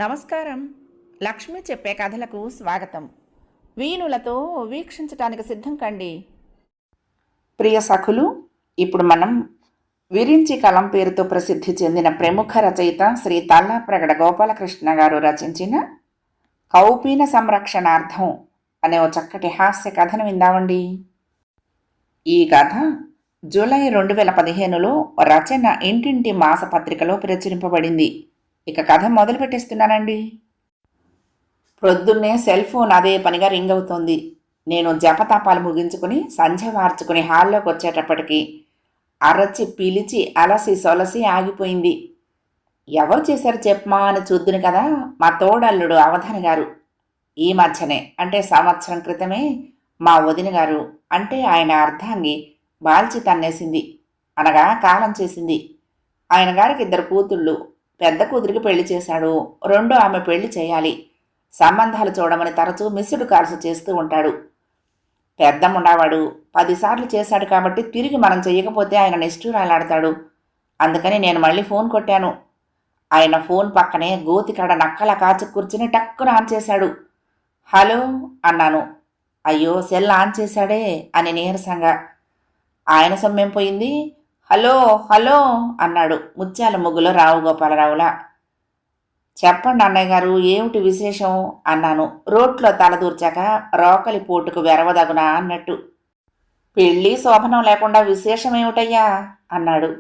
నమస్కారం. లక్ష్మి చెప్పే కథలకు స్వాగతం. వీణులతో వీక్షించటానికి సిద్ధం కండి. ప్రియ సఖులు, ఇప్పుడు మనం విరించి కలం పేరుతో ప్రసిద్ధి చెందిన ప్రముఖ రచయిత శ్రీ తల్లాప్రగడ గోపాలకృష్ణ గారు రచించిన కౌపీన సంరక్షణార్థం అనే ఓ చక్కటి హాస్య కథను విందామండి. ఈ కథ జూలై 2015లో రచన ఇంటింటి మాసపత్రికలో ప్రచురింపబడింది. ఇక కథ మొదలు పెట్టేస్తున్నానండి. ప్రొద్దున్నే సెల్ ఫోన్ అదే పనిగా రింగ్ అవుతోంది. నేను జపతాపాలు ముగించుకుని సంధ్య వార్చుకుని హాల్లోకి వచ్చేటప్పటికి అరచి పిలిచి అలసి సొలసి ఆగిపోయింది. ఎవరు చేశారు చెప్పమా అని చూద్దును కదా, మా తోడల్లుడు అవధాని గారు. ఈ మధ్యనే అంటే సంవత్సరం క్రితమే మా వదిన గారు అంటే ఆయన అర్ధాంగి బాల్చి తన్నేసింది, అనగా కాలం చేసింది. ఆయన గారికి 2 కూతుళ్ళు. పెద్ద కూతురికి పెళ్లి చేశాడు, రెండో ఆమె పెళ్లి చేయాలి. సంబంధాలు చూడమని తరచూ మిస్డ్ కాల్స్ చేస్తూ ఉంటాడు. పెద్దముండవాడు 10 సార్లు చేశాడు కాబట్టి తిరిగి మనం చేయకపోతే ఆయన నిష్ఠూరాలాడతాడు. అందుకని నేను మళ్ళీ ఫోన్ కొట్టాను. ఆయన ఫోన్ పక్కనే గోతికాడ నక్కల కాచు కూర్చుని టక్కున ఆన్ చేశాడు. హలో అన్నాను. అయ్యో సెల్ ఆన్ చేశాడే అని నీరసంగా. ఆయన సొమ్మేం పోయింది. హలో హలో అన్నాడు ముత్యాల ముగ్గులో రావు గోపాలరావులా. చెప్పండి అన్నయ్య గారు, ఏమిటి విశేషం అన్నాను రోట్లో తలదూర్చాక రోకలి పోటుకు వెరవదగునా అన్నట్టు. పెళ్ళి శోభనం లేకుండా విశేషం ఏమిటయ్యా అన్నాడు.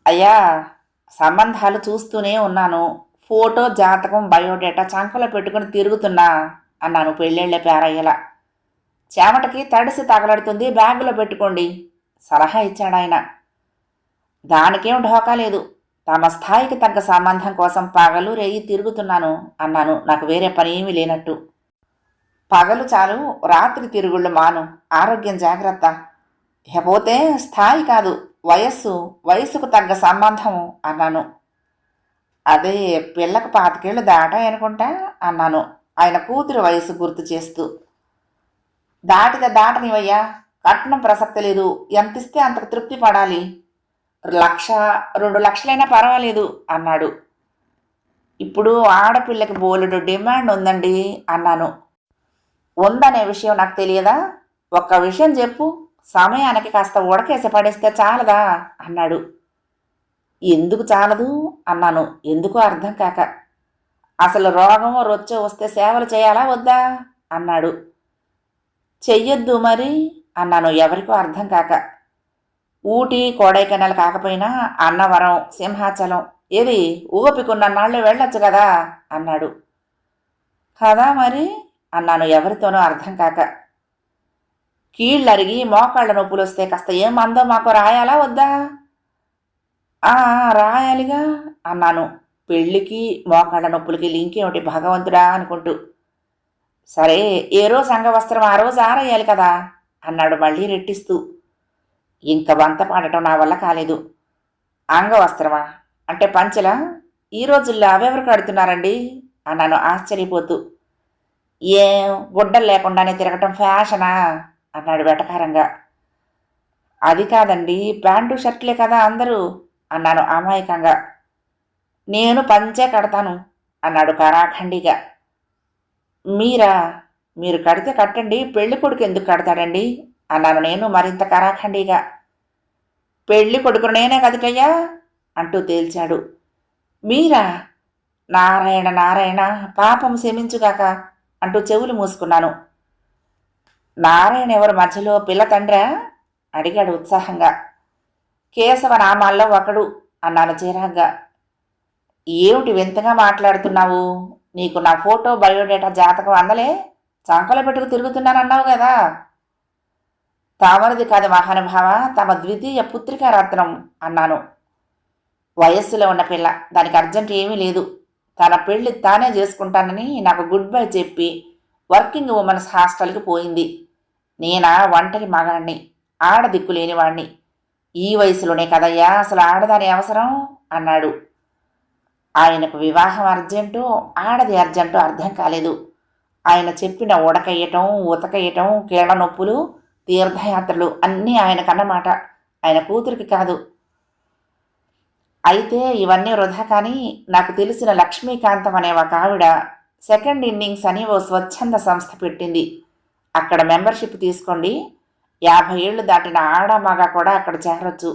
అయ్యా, సంబంధాలు చూస్తూనే ఉన్నాను. ఫోటో జాతకం బయోడేటా చంకలో పెట్టుకుని తిరుగుతున్నా అన్నాను పెళ్ళిళ్ళ పేరయ్యలా. చెమటకి తడిసి తగలడుతుంది, బ్యాగులో పెట్టుకోండి సలహా ఇచ్చాడు ఆయన. దానికేం ఢోకా లేదు. తమ స్థాయికి తగ్గ సంబంధం కోసం పగలు రేయి తిరుగుతున్నాను అన్నాను, నాకు వేరే పని ఏమీ లేనట్టు. పగలు చాలు, రాత్రి తిరుగుళ్ళు మాను, ఆరోగ్యం జాగ్రత్త. ఇకపోతే స్థాయి కాదు, వయస్సుకు తగ్గ సంబంధం అన్నాను. అదే పిల్లకు 25 ఏళ్ళు దాటాయనుకుంటా అన్నాను ఆయన కూతురు వయసు గుర్తు చేస్తూ. దాటనివయ్యా, కట్నం ప్రసక్తి లేదు. ఎంత ఇస్తే అంతకు తృప్తి పడాలి. 1,00,000 2 లక్షలైనా పర్వాలేదు అన్నాడు. ఇప్పుడు ఆడపిల్లకి బోలెడు డిమాండ్ ఉందండి అన్నాను. ఉందనే విషయం నాకు తెలియదా? ఒక్క విషయం చెప్పు, సమయానికి కాస్త ఉడకేసి పడేస్తే చాలదా అన్నాడు. ఎందుకు చాలదు అన్నాను, ఎందుకో అర్థం కాక. అసలు రోగమో రొచ్చో వస్తే సేవలు చేయాలా వద్దా అన్నాడు. చెయ్యొద్దు మరి అన్నాను, ఎవరికో అర్థం కాక. ఊటీ కొడైకెనాల్ కాకపోయినా అన్నవరం, సింహాచలం ఏది ఊపికున్న నాళ్ళు వెళ్ళొచ్చు కదా అన్నాడు. కదా మరి అన్నాను, ఎవరితోనో అర్థం కాక. కీళ్ళరిగి మోకాళ్ళ నొప్పులు వస్తే కాస్త ఏం మందో మాకు రాయాలా వద్దా? రాయాలిగా అన్నాను, పెళ్ళికి మోకాళ్ళ నొప్పులకి లింకేమిటి భగవంతుడా అనుకుంటూ. సరే, ఏ రోజు అంగవస్త్రం ఆ రోజు ఆరేయాలి కదా అన్నాడు మళ్ళీ రెట్టిస్తూ. ఇంక వంత పాడటం నా వల్ల కాలేదు. అంగవస్త్రమా అంటే పంచెలా? ఈ రోజుల్లో అవెవరు కడుతున్నారండి అన్నాను ఆశ్చర్యపోతూ. ఏం గుడ్డలు లేకుండానే తిరగటం ఫ్యాషనా అన్నాడు వెటకారంగా. అది కాదండి, ప్యాంటు షర్ట్లే కదా అందరూ అన్నాను అమాయకంగా. నేను పంచే కడతాను అన్నాడు కరాఖండిగా. మీరు కడితే కట్టండి, పెళ్లి కొడుకు ఎందుకు కడతాడండి అన్నాను నేను మరింత కరాఖండిగా. పెళ్లి కొడుకును నేనే కదటయ్యా అంటూ తేల్చాడు. మీరా? నారాయణ నారాయణ, పాపం శమించుగాక అంటూ చెవులు మూసుకున్నాను. నారాయణ ఎవరు మధ్యలో, పిల్ల తండ్రా అడిగాడు ఉత్సాహంగా. కేశవ నామాల్లో ఒకడు అన్నాను చిరాగ్గా. ఏమిటి వింతగా మాట్లాడుతున్నావు? నీకు నా ఫోటో బయోడేటా జాతకం అందలే? చంకలో పెట్టుకు తిరుగుతున్నానన్నావు కదా. తామరది కాదు మహానుభావ, తమ ద్వితీయ పుత్రికా రత్నం అన్నాను. వయస్సులో ఉన్న పిల్ల, దానికి అర్జెంట్ ఏమీ లేదు. తన పెళ్లి తానే చేసుకుంటానని నాకు గుడ్ బై చెప్పి వర్కింగ్ ఉమెన్స్ హాస్టల్కి పోయింది. నేనా ఒంటరి మగాణ్ణి, ఆడదిక్కు లేనివాణ్ణి. ఈ వయసులోనే కదయ్యా అసలు ఆడదాని అవసరం అన్నాడు. ఆయనకు వివాహం అర్జెంటు, ఆడది అర్జెంటు అర్థం కాలేదు. ఆయన చెప్పిన ఉడకయ్యటం, ఉతకయ్యటం, కీళ్ల నొప్పులు, తీర్థయాత్రలు అన్నీ ఆయనకన్నమాట, ఆయన కూతురికి కాదు. అయితే ఇవన్నీ వృధా కానీ నాకు తెలిసిన లక్ష్మీకాంతం అనే ఒక ఆవిడ సెకండ్ ఇన్నింగ్స్ అని ఓ స్వచ్ఛంద సంస్థ పెట్టింది. అక్కడ మెంబర్షిప్ తీసుకోండి. 50 ఏళ్ళు దాటిన ఆడ మగ కూడా అక్కడ చేరొచ్చు.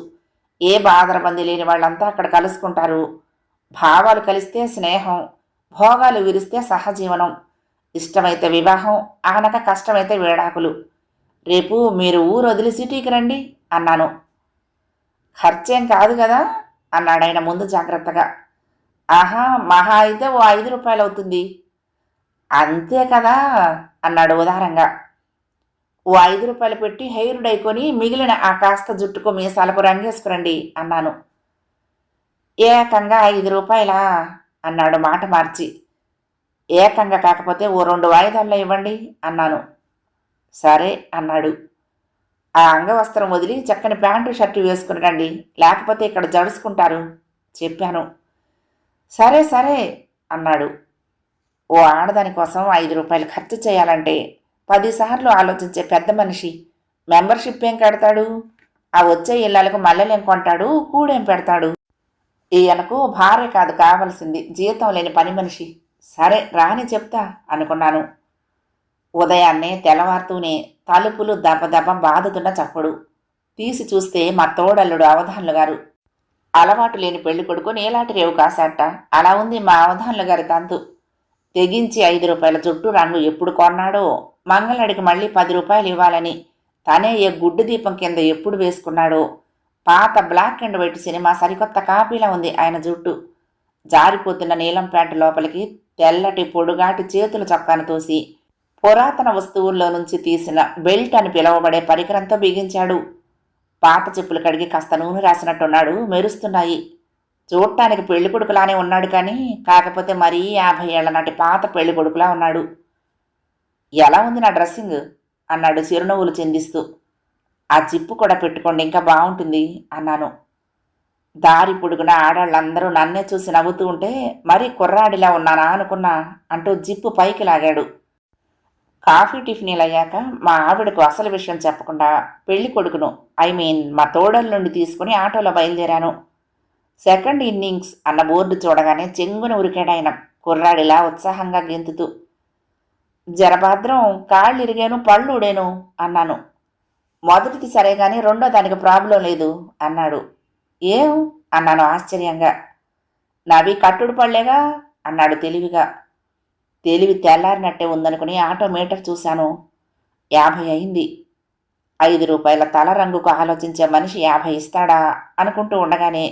ఏ బాధరబంది లేని వాళ్ళంతా అక్కడ కలుసుకుంటారు. భావాలు కలిస్తే స్నేహం, భోగాలు విరిస్తే సహజీవనం, ఇష్టమైతే వివాహం, ఆనక కష్టమైతే విడాకులు. రేపు మీరు ఊరు వదిలి సిటీకి రండి అన్నాను. ఖర్చేం కాదు కదా అన్నాడాయన ముందు జాగ్రత్తగా. ఆహా, మహా అయితే ఓ 5 రూపాయలు అవుతుంది. అంతే కదా అన్నాడు ఉదారంగా. ఓ 5 రూపాయలు పెట్టి హెయిర్ డై కొని మిగిలిన ఆ కాస్త జుట్టుకు మీసాలకు రంగేసుకురండి అన్నాను. ఏకంగా 5 రూపాయలా అన్నాడు మాట మార్చి. ఏకంగా కాకపోతే ఓ 2 వాయిదాల్లో ఇవ్వండి అన్నాను. సరే అన్నాడు. ఆ అంగవస్త్రం వదిలి చక్కని ప్యాంటు షర్టు వేసుకుని రండి, లేకపోతే ఇక్కడ జడుసుకుంటారు చెప్పాను. సరే సరే అన్నాడు. ఓ ఆడదాని కోసం 5 రూపాయలు ఖర్చు చేయాలంటే 10 సార్లు ఆలోచించే పెద్ద మనిషి మెంబర్షిప్ ఏం కడతాడు? ఆ వచ్చే ఇళ్ళకు మల్లెలేం కొంటాడు, కూడేం పెడతాడు? ఈయనకు భార్య కాదు కావలసింది, జీతం లేని పని మనిషి. సరే రాని చెప్తా అనుకున్నాను. ఉదయాన్నే తెల్లవారుతూనే తలుపులు దెబ్బ బాదుతున్న చప్పుడు. తీసి చూస్తే మా తోడల్లుడు అవధాన్లు గారు. అలవాటు లేని పెళ్లి కొడుకు నీలాటి రేవు కాశాట. అలా ఉంది మా అవధాన్లు గారి తంతు. తెగించి 5 రూపాయల జుట్టు రంగు ఎప్పుడు కొన్నాడో, మంగళడికి మళ్ళీ 10 రూపాయలు ఇవ్వాలని తనే ఏ గుడ్డు దీపం కింద ఎప్పుడు వేసుకున్నాడో. పాత బ్లాక్ అండ్ వైట్ సినిమా సరికొత్త కాపీలా ఉంది ఆయన జుట్టు. జారిపోతున్న నీలం ప్యాంటు లోపలికి తెల్లటి పొడుగాటి చేతుల చొక్కాను తోసి పురాతన వస్తువుల్లో నుంచి తీసిన బెల్ట్ అని పిలువబడే పరికరంతో బిగించాడు. పాత చెప్పులు కడిగి కాస్త నూనె రాసినట్టున్నాడు, మెరుస్తున్నాయి. చూడటానికి పెళ్లి కొడుకులానే ఉన్నాడు కానీ కాకపోతే మరీ 50 ఏళ్ల నాటి పాత పెళ్లి కొడుకులా ఉన్నాడు. ఎలా ఉంది నా డ్రెస్సింగ్ అన్నాడు చిరునవ్వులు చిందిస్తూ. ఆ జిప్పు కూడా పెట్టుకోండి, ఇంకా బాగుంటుంది అన్నాను. దారి పొడుగున ఆడాళ్ళందరూ నన్నే చూసి నవ్వుతూ ఉంటే మరీ కుర్రాడిలా ఉన్నానా అనుకున్నా అంటూ జిప్పు పైకి లాగాడు. కాఫీ టిఫినీలు అయ్యాక మా ఆవిడకు అసలు విషయం చెప్పకుండా పెళ్లి కొడుకును మా తోడల నుండి తీసుకుని ఆటోలో బయలుదేరాను. సెకండ్ ఇన్నింగ్స్ అన్న బోర్డు చూడగానే చెంగున ఉరికాడాయన కుర్రాడిలా ఉత్సాహంగా గెంతుతూ. జరభద్రం, కాళ్ళు ఇరిగాను, పళ్ళు ఊడేను అన్నాను. మొదటిది సరే గాని రెండో దానికి ప్రాబ్లం లేదు అన్నాడు. ఏం అన్నాను ఆశ్చర్యంగా. నవి కట్టుడు పళ్ళేగా అన్నాడు తెలివిగా. తెలివి తెల్లారినట్టే ఉందనుకుని ఆటో మీటర్ చూశాను. 50 అయింది. 5 రూపాయల తల రంగుకు ఆలోచించే మనిషి 50 ఇస్తాడా అనుకుంటూ ఉండగానే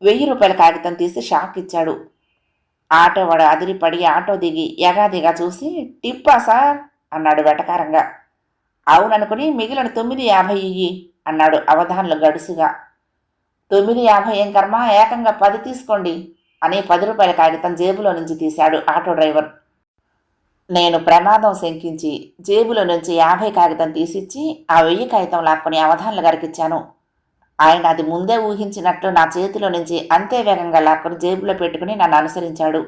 1000 రూపాయల కాగితం తీసి షాక్ ఇచ్చాడు. ఆటోవాడు అదిరిపడి ఆటో దిగి ఎగాదిగా చూసి టిప్పా సార్ అన్నాడు వెటకారంగా. అవుననుకుని మిగిలిన 9.50 ఇయ్యి అన్నాడు అవధాన్లు గడుసుగా. 9.50 ఏం కర్మ, ఏకంగా 10 తీసుకోండి అని 10 రూపాయల కాగితం జేబులో నుంచి తీశాడు ఆటో డ్రైవర్. నేను ప్రమాదం శంకించి జేబులో నుంచి 50 కాగితం తీసిచ్చి ఆ 1000 కాగితం లాక్కొని అవధాన్ల గారికిచ్చాను. ఆయన అది ముందే ఊహించినట్లు నా చేతిలో నుంచి అంతే వేగంగా లాక్కొని జేబులో పెట్టుకుని నన్ను అనుసరించాడు.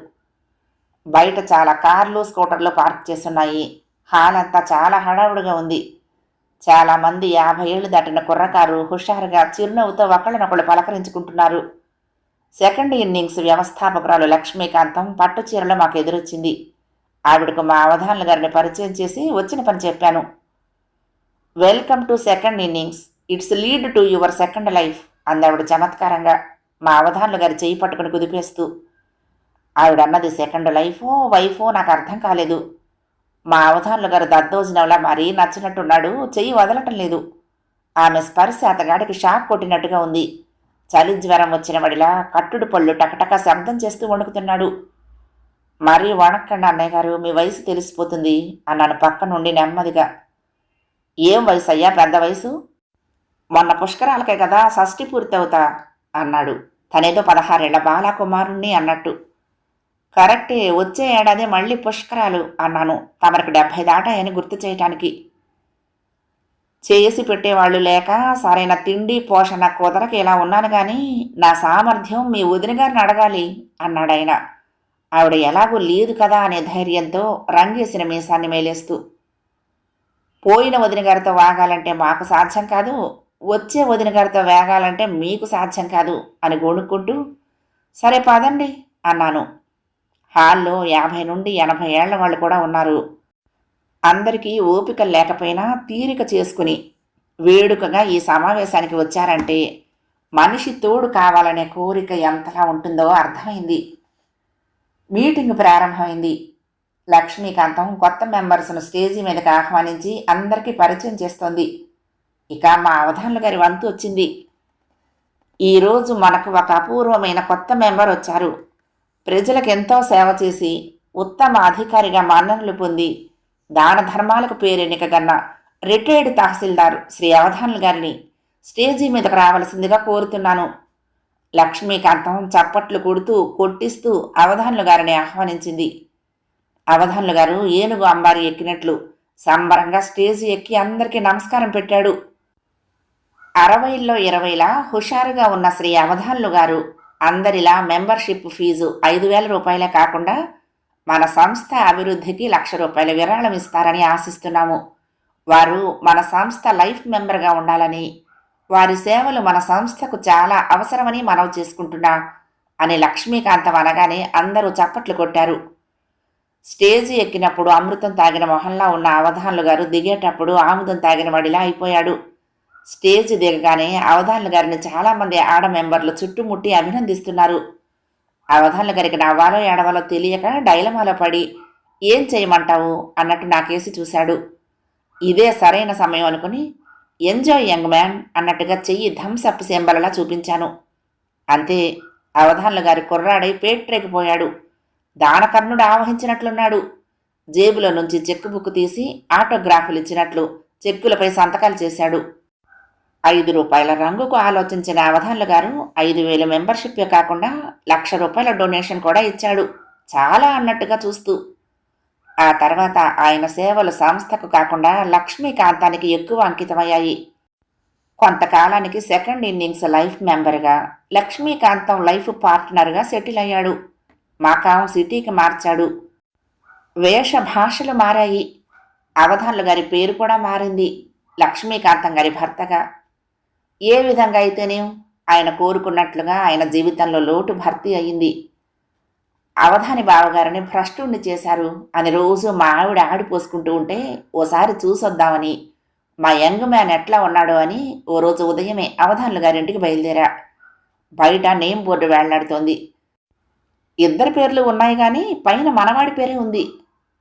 బయట చాలా కార్లు, స్కూటర్లు పార్క్ చేస్తున్నాయి. హాల్ అంతా చాలా హడావుడిగా ఉంది. చాలామంది 50 ఏళ్లు దాటిన కుర్రకారు హుషారుగా చిరునవ్వుతో ఒకళ్ళనొకళ్ళు పలకరించుకుంటున్నారు. సెకండ్ ఇన్నింగ్స్ వ్యవస్థాపకురాలు లక్ష్మీకాంతం పట్టు చీరలో మాకు ఎదురొచ్చింది. ఆవిడకు మా అవధాన్ల గారిని పరిచయం చేసి వచ్చిన పని చెప్పాను. Welcome to second innings, it's lead to your second life అందావిడ చమత్కారంగా మా అవధాన్ల గారి చేయి పట్టుకుని కుదిపేస్తూ. ఆవిడన్నది సెకండ్ లైఫో వైఫో నాకు అర్థం కాలేదు. మా అవధాన్ల గారు దద్దోజనంలా మరీ నచ్చినట్టున్నాడు, చెయ్యి వదలటం లేదు. ఆమె స్పర్శ అతగాడికి షాక్ కొట్టినట్టుగా ఉంది. చలి జ్వరం వచ్చిన వాడిలా కట్టుడు పళ్ళు టకటక శబ్దం చేస్తూ వణుకుతున్నాడు. మరీ వణక్కండి అన్నయ్య గారు, మీ వయసు తెలిసిపోతుంది అన్నాను పక్క నుండి నెమ్మదిగా. ఏం వయసు అయ్యా, పెద్ద వయసు? మొన్న పుష్కరాలకే కదా షష్ఠి పూర్తవుతా అన్నాడు తనేదో 16 ఏళ్ల బాలకుమారుణ్ణి అన్నట్టు. కరెక్టే, వచ్చే ఏడాది మళ్ళీ పుష్కరాలు అన్నాను తమరికి 70 దాటాయని గుర్తు చేయటానికి. చేసి పెట్టేవాళ్లు లేక సరైన తిండి పోషణ కుదరక ఇలా ఉన్నాను కానీ నా సామర్థ్యం మీ వదిన గారిని అడగాలి అన్నాడాయన. ఆవిడ ఎలాగూ లేదు కదా అనే ధైర్యంతో రంగేసిన మీసాన్ని మేలేస్తూ. పోయిన వదిన గారితో వాగాలంటే మాకు సాధ్యం కాదు, వచ్చే వదిన గారితో వేగాలంటే మీకు సాధ్యం కాదు అని గొణుక్కుంటూ సరే పదండి అన్నాను. హాల్లో 50 నుండి 80 ఏళ్ల వాళ్ళు కూడా ఉన్నారు. అందరికీ ఓపిక లేకపోయినా తీరిక చేసుకుని వేడుకగా ఈ సమావేశానికి వచ్చారంటే మనిషి తోడు కావాలనే కోరిక ఎంతలా ఉంటుందో అర్థమైంది. మీటింగ్ ప్రారంభమైంది. లక్ష్మీకాంతం కొత్త మెంబర్స్ను స్టేజీ మీదకి ఆహ్వానించి అందరికీ పరిచయం చేస్తోంది. ఇక మా అవధానుల గారి వంతు వచ్చింది. ఈరోజు మనకు ఒక అపూర్వమైన కొత్త మెంబర్ వచ్చారు. ప్రజలకు ఎంతో సేవ చేసి ఉత్తమ అధికారిగా మన్ననలు పొంది దాన ధర్మాలకు పేరెన్నికగన్న రిటైర్డ్ తహసీల్దార్ శ్రీ అవధానుల గారిని స్టేజీ మీదకు రావలసిందిగా కోరుతున్నాను. లక్ష్మీకాంతం చప్పట్లు కొడుతూ కొట్టిస్తూ అవధానుల గారిని ఆహ్వానించింది. అవధానుల గారు ఏనుగు అంబారి ఎక్కినట్లు సంబరంగా స్టేజి ఎక్కి అందరికీ నమస్కారం పెట్టాడు. 60లో 20లా హుషారుగా ఉన్న శ్రీ అవధానులు గారు అందరిలా మెంబర్షిప్ ఫీజు 5,000 రూపాయలే కాకుండా మన సంస్థ అభివృద్ధికి ₹1,00,000 విరాళం ఇస్తారని ఆశిస్తున్నాము. వారు మన సంస్థ లైఫ్ మెంబర్గా ఉండాలని, వారి సేవలు మన సంస్థకు చాలా అవసరమని మనవి చేసుకుంటున్నా అని లక్ష్మీకాంతం అనగానే అందరూ చప్పట్లు కొట్టారు. స్టేజి ఎక్కినప్పుడు అమృతం తాగిన మొహంలా ఉన్న అవధానులు గారు దిగేటప్పుడు ఆముదం తాగిన వాడిలా అయిపోయాడు. స్టేజ్ దిగగానే అవధానుల గారిని చాలామంది ఆడ మెంబర్లు చుట్టుముట్టి అభినందిస్తున్నారు. అవధానుల గారికి నవ్వాలో ఏడవాలో తెలియక డైలమాలో పడి ఏం చేయమంటావు అన్నట్టు నాకేసి చూశాడు. ఇదే సరైన సమయం అనుకుని ఎంజాయ్ యంగ్ మ్యాన్ అన్నట్టుగా చెయ్యి థమ్సప్ సింబల్లా చూపించాను. అంతే, అవధానుల గారి కుర్రాడై పేట్రేకిపోయాడు. దానకర్ణుడు ఆవహించినట్లున్నాడు. జేబులో నుంచి చెక్కు బుక్ తీసి ఆటోగ్రాఫులు ఇచ్చినట్లు చెక్కులపై సంతకాలు చేశాడు. ₹5 రంగుకు ఆలోచించిన అవధానుల గారు 5,000 మెంబర్షిప్పే కాకుండా ₹1,00,000 డొనేషన్ కూడా ఇచ్చాడు, చాలా అన్నట్టుగా చూస్తూ. ఆ తర్వాత ఆయన సేవలు సంస్థకు కాకుండా లక్ష్మీకాంతానికి ఎక్కువ అంకితమయ్యాయి. కొంతకాలానికి సెకండ్ ఇన్నింగ్స్ లైఫ్ మెంబర్గా, లక్ష్మీకాంతం లైఫ్ పార్ట్నర్గా సెటిల్ అయ్యాడు. మకాం సిటీకి మార్చాడు. వేష భాషలు మారాయి. అవధానుల గారి పేరు కూడా మారింది, లక్ష్మీకాంతం గారి భర్తగా. ఏ విధంగా అయితేనేం ఆయన కోరుకున్నట్లుగా ఆయన జీవితంలో లోటు భర్తీ అయింది. అవధాని బావగారిని భ్రష్టుణ్ణి చేశారు అని రోజు మా ఆవిడ ఆడిపోసుకుంటూ ఉంటే ఓసారి చూసొద్దామని మా యంగ్ మ్యాన్ ఎట్లా ఉన్నాడో అని ఓ రోజు ఉదయమే అవధానుల గారింటికి బయలుదేరా. బయట నేమ్ బోర్డు వేళ్లాడుతోంది. 2 పేర్లు ఉన్నాయి కానీ పైన మనవాడి పేరే ఉంది,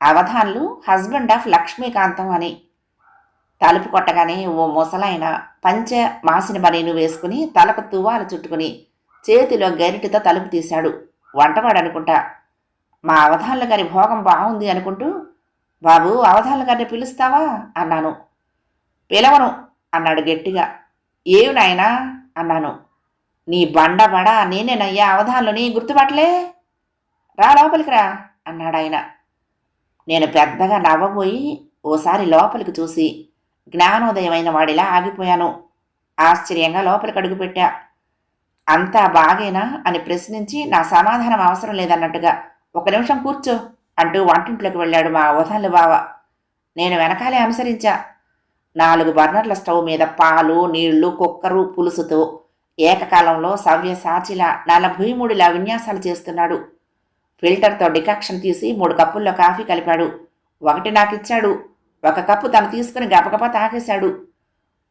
అవధాన్లు హస్బెండ్ ఆఫ్ లక్ష్మీకాంతం అని. తలుపు కొట్టగానే ఓ ముసలాయన పంచె మాసిన బనీను వేసుకుని తలకు తువ్వాలు చుట్టుకుని చేతిలో గరిటితో తలుపు తీశాడు. వంటవాడు అనుకుంటా. మా అవధానుల గారి భోగం బాగుంది అనుకుంటూ, బాబు అవధానుల గారిని పిలుస్తావా అన్నాను. పిలవను అన్నాడు గట్టిగా. ఏమి నాయనా అన్నాను. నీ బండబడ నేనేనయ్యా అవధానులని గుర్తుపట్టలే, రా లోపలికి రా అన్నాడాయన. నేను పెద్దగా నవ్వబోయి ఓసారి లోపలికి చూసి జ్ఞానోదయమైన వాడిలా ఆగిపోయాను. ఆశ్చర్యంగా లోపలికి అడుగుపెట్టా. అంతా బాగేనా అని ప్రశ్నించి నా సమాధానం అవసరం లేదన్నట్టుగా 1 నిమిషం కూర్చో అంటూ వంటింట్లోకి వెళ్ళాడు మా అవధానుల బావ. నేను వెనకాలే అనుసరించా. 4 బర్నర్ల స్టవ్ మీద పాలు, నీళ్లు, కుక్కరు, పులుసుతో ఏకకాలంలో సవ్యసాచిలా 43 విన్యాసాలు చేస్తున్నాడు. ఫిల్టర్తో డికాక్షన్ తీసి 3 కప్పుల్లో కాఫీ కలిపాడు. 1 నాకిచ్చాడు. 1 కప్పు తను తీసుకుని గపగపా తాగేశాడు.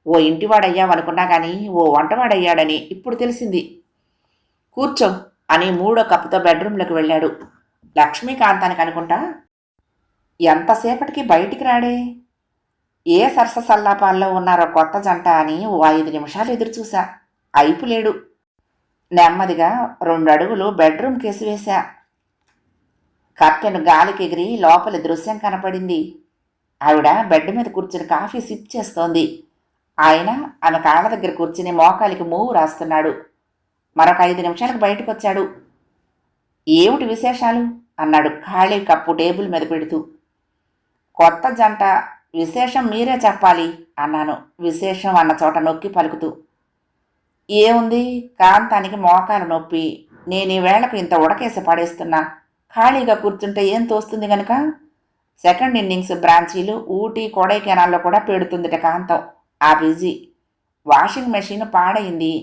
ఓ ఇంటివాడయ్యావనుకున్నా కానీ ఓ వంటవాడయ్యాడని ఇప్పుడు తెలిసింది. కూర్చో అని 3వ కప్పుతో బెడ్రూమ్లోకి వెళ్ళాడు. లక్ష్మీకాంతానికి అనుకుంటా ఎంతసేపటికి బయటికి రాడే, ఏ సరసల్లాపాల్లో ఉన్నారో కొత్త జంట అని ఓ 5 నిమిషాలు ఎదురుచూశా. అయిపులేడు. నెమ్మదిగా 2 అడుగులు బెడ్రూమ్ కేసి వేశా. కర్టెన్ గాలికి ఎగిరి లోపలి దృశ్యం కనపడింది. ఆవిడ బెడ్ మీద కూర్చుని కాఫీ సిప్ చేస్తోంది. ఆయన ఆమె కాళ్ళ దగ్గర కూర్చుని మోకాలికి మూవు రాస్తున్నాడు. మరొక 5 నిమిషాలకు బయటకు వచ్చాడు. ఏమిటి విశేషాలు అన్నాడు ఖాళీ కప్పు టేబుల్ మీద పెడుతూ. కొత్త జంట, విశేషం మీరే చెప్పాలి అన్నాను విశేషం అన్న చోట నొక్కి పలుకుతూ. ఏముంది, కాంతానికి మోకాలు నొప్పి. నేను ఈ వేళకు ఇంత ఉడకేసి పడేస్తున్నా. ఖాళీగా కూర్చుంటే ఏం తోస్తుంది గనుక సెకండ్ ఇన్నింగ్స్ బ్రాంచీలు ఊటీ, కొడైకెనాల్లో కూడా పెడుతుందిట కాంతం. ఆ బిజీ. వాషింగ్ మెషిన్ పాడైంది.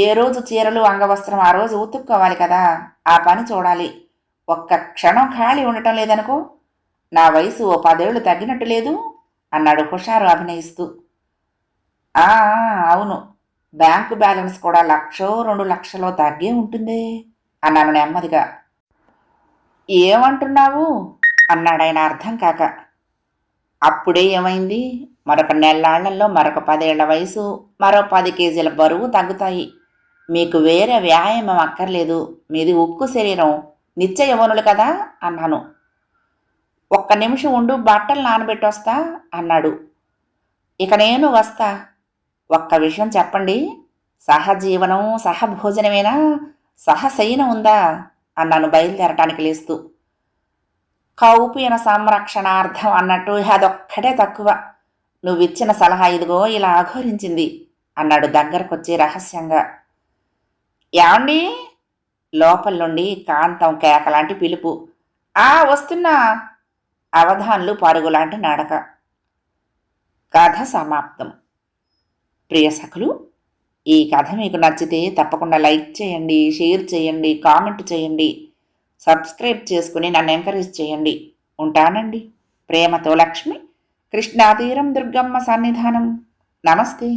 ఏ రోజు చీరలు అంగవస్త్రం ఆ రోజు ఉతుక్కోవాలి కదా, ఆ పని చూడాలి. ఒక్క క్షణం ఖాళీ ఉండటం లేదనుకో. నా వయసు ఓ 10 ఏళ్ళు తగ్గినట్టు లేదు అన్నాడు హుషారు అభినయిస్తూ. ఆ అవును, బ్యాంకు బ్యాలెన్స్ కూడా 1,00,000 2,00,000 తగ్గే ఉంటుంది అన్నాను నెమ్మదిగా. ఏమంటున్నావు అన్నాడాయన అర్థం కాక. అప్పుడే ఏమైంది, మరొక నెల్లాళ్లలో మరొక 10 ఏళ్ల వయసు, మరో 10 కేజీల బరువు తగ్గుతాయి. మీకు వేరే వ్యాయామం అక్కర్లేదు, మీది ఉక్కు శరీరం, నిత్య యవ్వనులు కదా అన్నాను. ఒక్క నిమిషం ఉండు, బట్టలు నానబెట్టొస్తా అన్నాడు. ఇక నేను వస్తా. ఒక్క విషయం చెప్పండి, సహజీవనం సహభోజనమేనా, సహశయనం ఉందా అన్నాను బయలుదేరటానికి లేస్తూ. కౌపీన సంరక్షణార్థం అన్నట్టు అదొక్కటే తక్కువ. నువ్విచ్చిన సలహా ఇదిగో ఇలా అఘోరించింది అన్నాడు దగ్గరకొచ్చి రహస్యంగా. యాండి లోపల నుండి కాంతం కేకలాంటి పిలుపు. వస్తున్నా. అవధాన్లు పరుగులాంటి నడక. కథ సమాప్తం. ప్రియ సఖులు, ఈ కథ మీకు నచ్చితే తప్పకుండా లైక్ చేయండి, షేర్ చేయండి, కామెంట్ చేయండి, సబ్స్క్రైబ్ చేసుకుని నన్ను ఎంకరేజ్ చేయండి. ఉంటానండి. ప్రేమతో లక్ష్మి, కృష్ణాతీరం దుర్గమ్మ సన్నిధానం. నమస్తే.